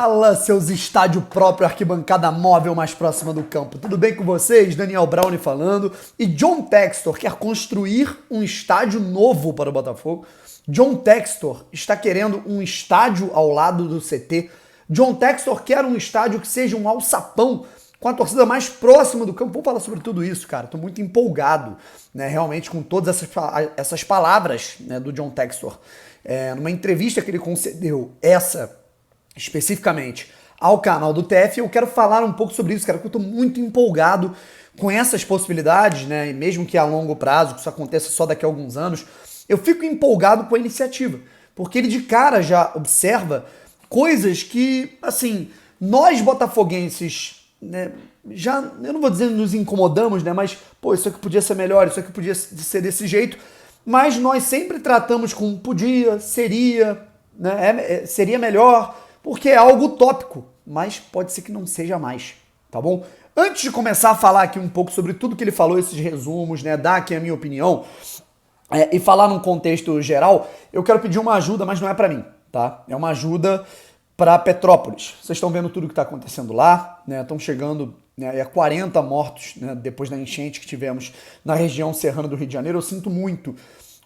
Fala, seus estádio próprio, arquibancada móvel mais próxima do campo. Tudo bem com vocês? Daniel Browne falando. E John Textor quer construir um estádio novo para o Botafogo. John Textor está querendo um estádio ao lado do CT. John Textor quer um estádio que seja um alçapão com a torcida mais próxima do campo. Vamos falar sobre tudo isso, cara. Estou muito empolgado, né, realmente, com todas essas palavras, né, do John Textor. Numa entrevista que ele concedeu, especificamente ao canal do TF, eu quero falar um pouco sobre isso, cara, porque eu tô muito empolgado com essas possibilidades, né, e mesmo que a longo prazo, que isso aconteça só daqui a alguns anos, eu fico empolgado com a iniciativa, porque ele de cara já observa coisas que, assim, nós botafoguenses, né, já, eu não vou dizer nos incomodamos, né, mas, pô, isso aqui podia ser melhor, isso aqui podia ser desse jeito, mas nós sempre tratamos com podia, seria, né, seria melhor, porque é algo utópico, mas pode ser que não seja mais, tá bom? Antes de começar a falar aqui um pouco sobre tudo que ele falou, esses resumos, né, dar aqui a minha opinião, e falar num contexto geral, eu quero pedir uma ajuda, mas não é pra mim, tá? É uma ajuda para Petrópolis. Vocês estão vendo tudo que está acontecendo lá, né? Estão chegando, né, a 40 mortos, né, depois da enchente que tivemos na região serrana do Rio de Janeiro. Eu sinto muito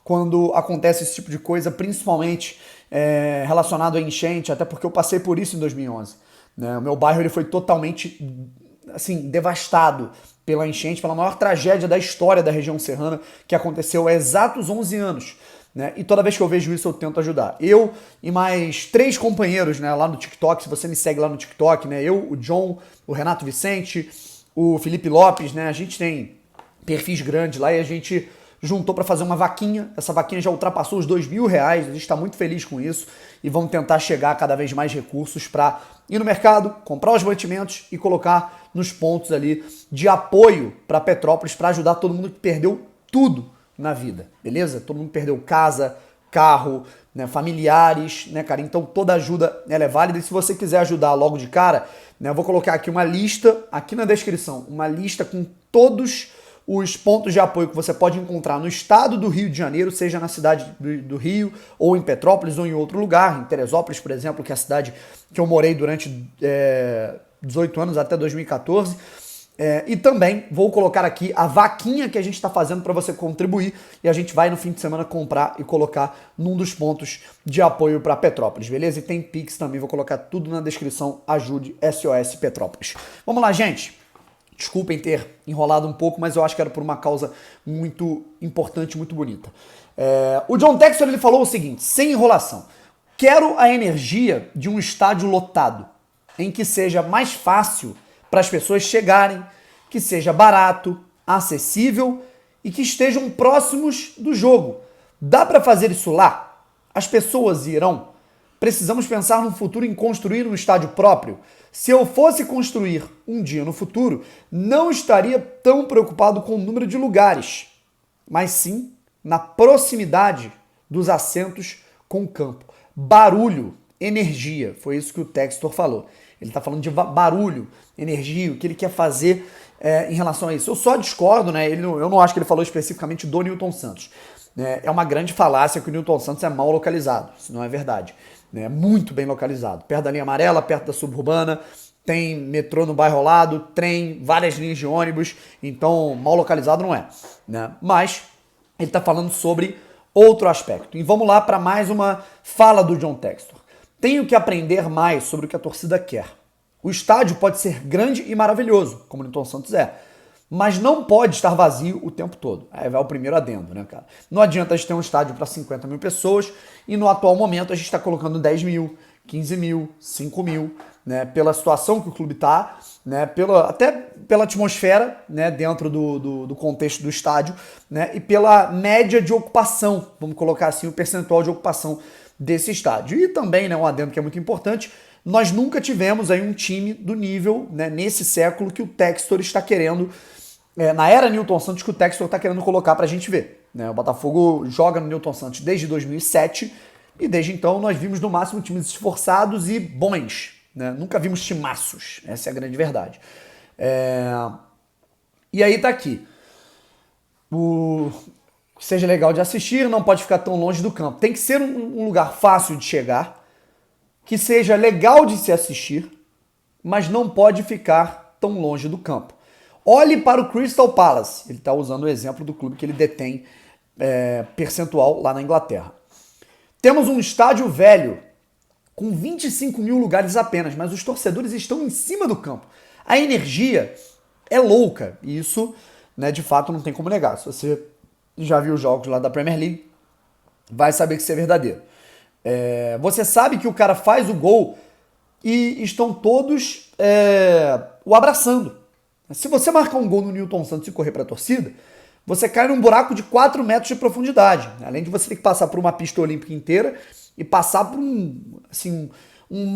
quando acontece esse tipo de coisa, principalmente relacionado à enchente, até porque eu passei por isso em 2011. Né? O meu bairro ele foi totalmente, assim, devastado pela enchente, pela maior tragédia da história da região serrana, que aconteceu há exatos 11 anos. Né? E toda vez que eu vejo isso, eu tento ajudar. Eu e mais 3 companheiros, né, lá no TikTok, se você me segue lá no TikTok, né, eu, o John, o Renato Vicente, o Felipe Lopes, né, a gente tem perfis grandes lá e a gente juntou para fazer uma vaquinha. Essa vaquinha já ultrapassou os R$2.000, a gente está muito feliz com isso e vamos tentar chegar a cada vez mais recursos para ir no mercado, comprar os mantimentos e colocar nos pontos ali de apoio para Petrópolis, para ajudar todo mundo que perdeu tudo na vida, beleza? Todo mundo perdeu casa, carro, né, familiares, né, cara? Então toda ajuda ela é válida e se você quiser ajudar logo de cara, né, eu vou colocar aqui uma lista, aqui na descrição, uma lista com todos os pontos de apoio que você pode encontrar no estado do Rio de Janeiro, seja na cidade do Rio, ou em Petrópolis, ou em outro lugar, em Teresópolis, por exemplo, que é a cidade que eu morei durante 18 anos, até 2014. E também vou colocar aqui a vaquinha que a gente está fazendo para você contribuir e a gente vai no fim de semana comprar e colocar num dos pontos de apoio para Petrópolis, beleza? E tem Pix também, vou colocar tudo na descrição, ajude SOS Petrópolis. Vamos lá, gente. Desculpem ter enrolado um pouco, mas eu acho que era por uma causa muito importante, muito bonita. O John Textor ele falou o seguinte, sem enrolação: quero a energia de um estádio lotado, em que seja mais fácil para as pessoas chegarem, que seja barato, acessível e que estejam próximos do jogo. Dá para fazer isso lá? As pessoas irão? Precisamos pensar no futuro em construir um estádio próprio. Se eu fosse construir um dia no futuro, não estaria tão preocupado com o número de lugares, mas sim na proximidade dos assentos com o campo. Barulho, energia, foi isso que o Textor falou. Ele está falando de barulho, energia, o que ele quer fazer em relação a isso. Eu só discordo, né? Eu não acho que ele falou especificamente do Newton Santos. É uma grande falácia que o Newton Santos é mal localizado. Isso não é verdade. É muito bem localizado. Perto da linha amarela, perto da suburbana, tem metrô no bairro ao lado, trem, várias linhas de ônibus. Então, mal localizado não é. Né? Mas ele está falando sobre outro aspecto. E vamos lá para mais uma fala do John Textor. Tenho que aprender mais sobre o que a torcida quer. O estádio pode ser grande e maravilhoso, como o Newton Santos é, mas não pode estar vazio o tempo todo. Aí vai o primeiro adendo, né, cara? Não adianta a gente ter um estádio para 50 mil pessoas e no atual momento a gente está colocando 10 mil, 15 mil, 5 mil, né, pela situação que o clube está, né, até pela atmosfera, né, dentro do contexto do estádio, né, e pela média de ocupação, vamos colocar assim, o percentual de ocupação desse estádio. E também, né, um adendo que é muito importante, nós nunca tivemos aí um time do nível, né, nesse século que o Textor está querendo, na era Newton Santos, que o Textor está querendo colocar para a gente ver. Né? O Botafogo joga no Newton Santos desde 2007 e desde então nós vimos no máximo times esforçados e bons. Né? Nunca vimos timaços, essa é a grande verdade. E aí tá aqui. Seja legal de assistir, não pode ficar tão longe do campo. Tem que ser um lugar fácil de chegar, que seja legal de se assistir, mas não pode ficar tão longe do campo. Olhe para o Crystal Palace. Ele está usando o exemplo do clube que ele detém percentual lá na Inglaterra. Temos um estádio velho, com 25 mil lugares apenas, mas os torcedores estão em cima do campo. A energia é louca, e isso, né, de fato, não tem como negar. Se você já viu os jogos lá da Premier League, vai saber que isso é verdadeiro. Você sabe que o cara faz o gol e estão todos o abraçando. Se você marcar um gol no Newton Santos e correr para a torcida, você cai num buraco de 4 metros de profundidade. Além de você ter que passar por uma pista olímpica inteira e passar por um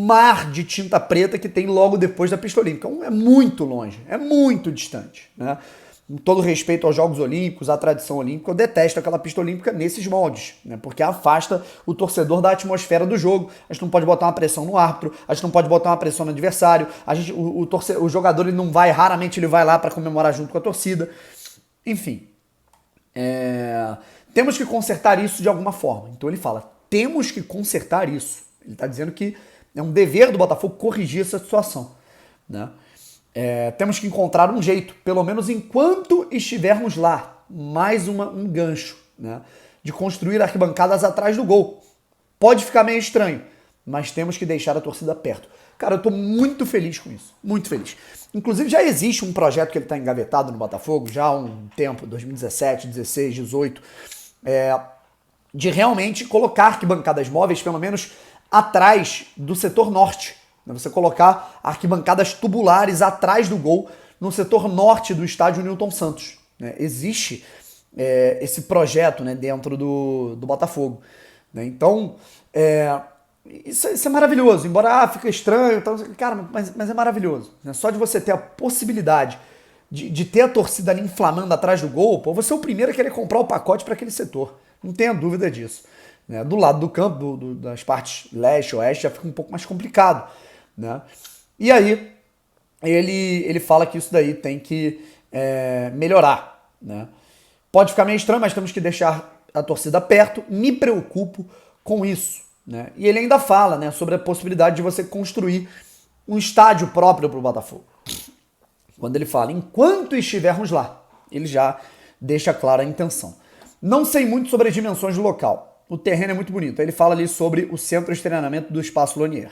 mar de tinta preta que tem logo depois da pista olímpica. É muito longe, é muito distante, né? Com todo respeito aos Jogos Olímpicos, à tradição olímpica, eu detesto aquela pista olímpica nesses moldes, né? Porque afasta o torcedor da atmosfera do jogo. A gente não pode botar uma pressão no árbitro, a gente não pode botar uma pressão no adversário, o jogador ele não vai, raramente ele vai lá para comemorar junto com a torcida. Enfim, temos que consertar isso de alguma forma. Então ele fala, temos que consertar isso. Ele está dizendo que é um dever do Botafogo corrigir essa situação, né? Temos que encontrar um jeito, pelo menos enquanto estivermos lá, mais um gancho, né, de construir arquibancadas atrás do gol. Pode ficar meio estranho, mas temos que deixar a torcida perto. Cara, eu tô muito feliz com isso, muito feliz. Inclusive já existe um projeto que ele está engavetado no Botafogo, já há um tempo, 2017, 16, 18, de realmente colocar arquibancadas móveis, pelo menos atrás do setor norte. Você colocar arquibancadas tubulares atrás do gol no setor norte do estádio Newton Santos. Existe esse projeto, né, dentro do Botafogo. Então, isso é maravilhoso. Embora fica estranho, então, cara, mas é maravilhoso. Só de você ter a possibilidade de ter a torcida ali inflamando atrás do gol, pô, você é o primeiro a querer comprar o pacote para aquele setor. Não tenha dúvida disso. Do lado do campo, das partes leste, oeste, já fica um pouco mais complicado, né? E aí, ele fala que isso daí tem que melhorar, né? Pode ficar meio estranho, mas temos que deixar a torcida perto. Me preocupo com isso, né? E ele ainda fala, né, sobre a possibilidade de você construir um estádio próprio para o Botafogo. Quando ele fala, enquanto estivermos lá, ele já deixa clara a intenção. Não sei muito sobre as dimensões do local. O terreno é muito bonito. Ele fala ali sobre o centro de treinamento do Espaço Lonier.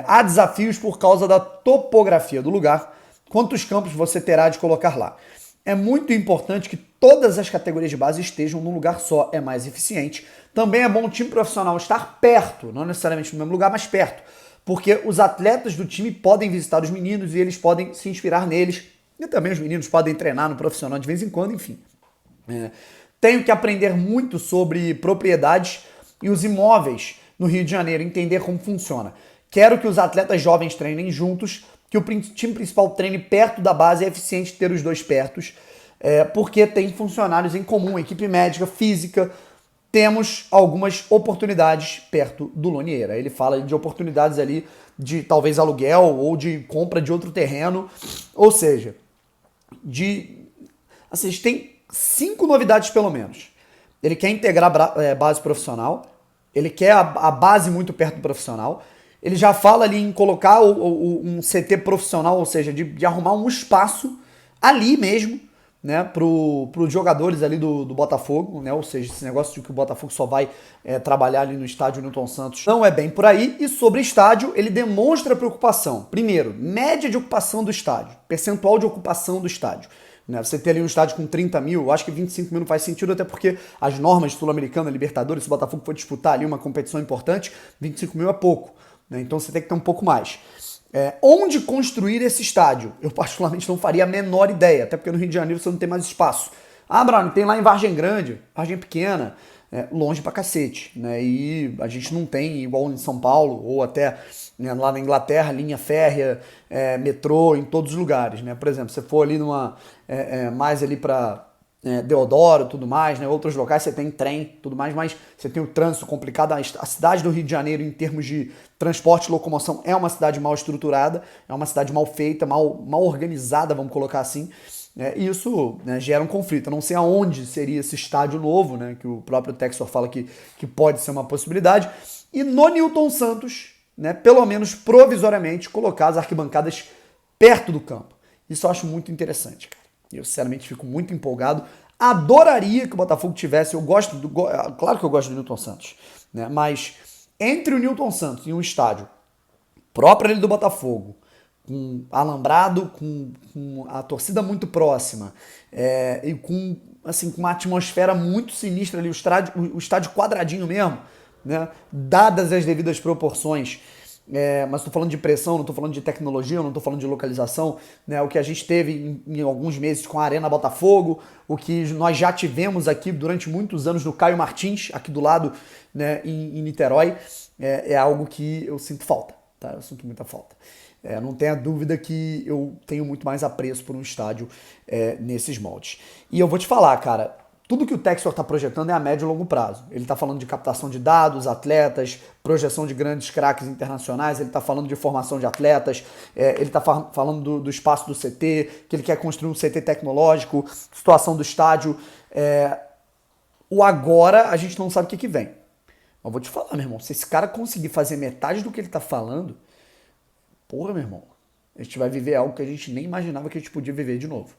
Há desafios por causa da topografia do lugar. Quantos campos você terá de colocar lá? É muito importante que todas as categorias de base estejam num lugar só. É mais eficiente. Também é bom o time profissional estar perto, não necessariamente no mesmo lugar, mas perto. Porque os atletas do time podem visitar os meninos e eles podem se inspirar neles. E também os meninos podem treinar no profissional de vez em quando, enfim. Tenho que aprender muito sobre propriedades e os imóveis no Rio de Janeiro, entender como funciona. Quero que os atletas jovens treinem juntos, que o time principal treine perto da base, é eficiente ter os dois perto, porque tem funcionários em comum, equipe médica, física. Temos algumas oportunidades perto do Lonier. Ele fala de oportunidades ali de talvez aluguel ou de compra de outro terreno, ou seja, a gente tem 5 novidades pelo menos. Ele quer integrar base profissional, ele quer a base muito perto do profissional, ele já fala ali em colocar um CT profissional, ou seja, de arrumar um espaço ali mesmo, né, para os jogadores ali do Botafogo, né, ou seja, esse negócio de que o Botafogo só vai trabalhar ali no estádio Newton Santos não é bem por aí. E sobre estádio, ele demonstra preocupação. Primeiro, média de ocupação do estádio, percentual de ocupação do estádio. Você ter ali um estádio com 30 mil, eu acho que 25 mil não faz sentido, até porque as normas sul-americanas, Libertadores, se o Botafogo for disputar ali uma competição importante, 25 mil é pouco, né? Então você tem que ter um pouco mais. Onde construir esse estádio? Eu particularmente não faria a menor ideia, até porque no Rio de Janeiro você não tem mais espaço. Bruno, tem lá em Vargem Grande, Vargem Pequena, longe pra cacete, né? E a gente não tem, igual em São Paulo, ou até lá na Inglaterra, linha férrea, metrô, em todos os lugares, né? Por exemplo, se você for ali mais ali para Deodoro, tudo mais, né? Outros locais você tem trem, tudo mais, mas você tem o trânsito complicado. A cidade do Rio de Janeiro, em termos de transporte e locomoção, é uma cidade mal estruturada, é uma cidade mal feita, mal organizada, vamos colocar assim. E isso, né, gera um conflito. Eu não sei aonde seria esse estádio novo, né, que o próprio Textor fala que pode ser uma possibilidade. E no Newton Santos, né, pelo menos provisoriamente, colocar as arquibancadas perto do campo. Isso eu acho muito interessante, cara. Eu, sinceramente, fico muito empolgado. Adoraria que o Botafogo tivesse. Claro que eu gosto do Newton Santos, né? Mas entre o Newton Santos e um estádio próprio ali do Botafogo, com alambrado, com a torcida muito próxima, e com, assim, com uma atmosfera muito sinistra ali, o estádio quadradinho mesmo, né? Dadas as devidas proporções. Mas estou falando de pressão, não estou falando de tecnologia, não estou falando de localização, né? O que a gente teve em alguns meses com a Arena Botafogo, o que nós já tivemos aqui durante muitos anos no Caio Martins, aqui do lado, né, em Niterói, é algo que eu sinto falta, tá? Eu sinto muita falta. Não tenha dúvida que eu tenho muito mais apreço por um estádio nesses moldes. E eu vou te falar, cara, tudo que o Textor está projetando é a médio e longo prazo. Ele está falando de captação de dados, atletas, projeção de grandes craques internacionais, ele está falando de formação de atletas, ele está falando do espaço do CT, que ele quer construir um CT tecnológico, situação do estádio. O agora a gente não sabe o que vem. Mas vou te falar, meu irmão, se esse cara conseguir fazer metade do que ele está falando, porra, meu irmão, a gente vai viver algo que a gente nem imaginava que a gente podia viver de novo.